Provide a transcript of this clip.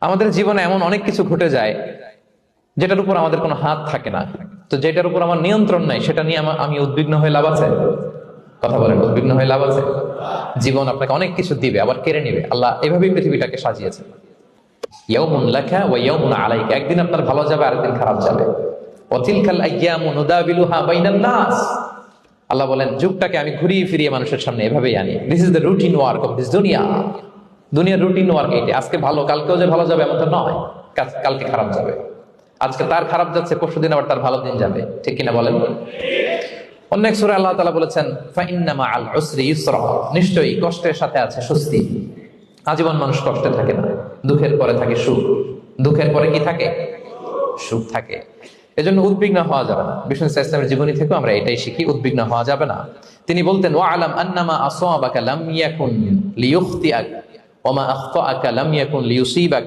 আমাদের জীবনে এমন অনেক কিছু ঘটে যায় যেটার উপর আমাদের কোনো হাত থাকে না। তো যেটার উপর আমার নিয়ন্ত্রণ নাই সেটা নিয়ে আমি উদ্বিগ্ন হয়ে লাভ আছে? কথা বলেন, উদ্বিগ্ন হয়ে লাভ আছে? জীবন আপনাকে অনেক কিছু দিবে, আবার কেড়ে নিবে। আল্লাহ এভাবেই পৃথিবীটাকে সাজিয়েছে। ইয়াউমুন লাকা ওয়া ইয়াউমুন আলাইকা, একদিন আপনার ভালো যাবে, আরেকদিন খারাপ যাবে। ওয়া তিলকাল আইয়ামু নুদাবিলুহা বাইনান নাস, আল্লাহ বলেন যুগটাকে আমি ঘুরিয়ে ফিরিয়ে মানুষের সামনে এভাবেই আনি। This is the routine work of this দুনিয়া। দুনিয়ার রুটিন ওয়ার্ক এইটা। আজকে ভালো, কালকেও যে ভালো যাবে এমন তো নয়, কালকে খারাপ যাবে। আজকে তার খারাপ যাচ্ছে, পরশুদিন আবার তার ভালো দিন যাবে, ঠিক কিনা বলেন? অন্য এক সূরায় আল্লাহ তাআলা বলেছেন ফাইন্না মাআল উসরি ইউসরা, নিশ্চয়ই কষ্টের সাথে আছে স্বস্তি। আজীবন মানুষ কষ্টে থাকে না, দুঃখের পরে থাকে সুখ। দুঃখের পরে কি থাকে? সুখ থাকে। এজন্য উদ্বিগ্ন হওয়া যাবে না। বিষ্ণু ইসলামের জীবনী থেকেও আমরা এটাই শিখি, উদ্বিগ্ন হওয়া যাবে না। তিনি বলতেন ওয়ালাম আন্নামা আসাবাকা লাম ইয়াকুন লিইখতিআক ওয়া মা আখতাআকা লাম ইয়াকুন লিইউসিবাক।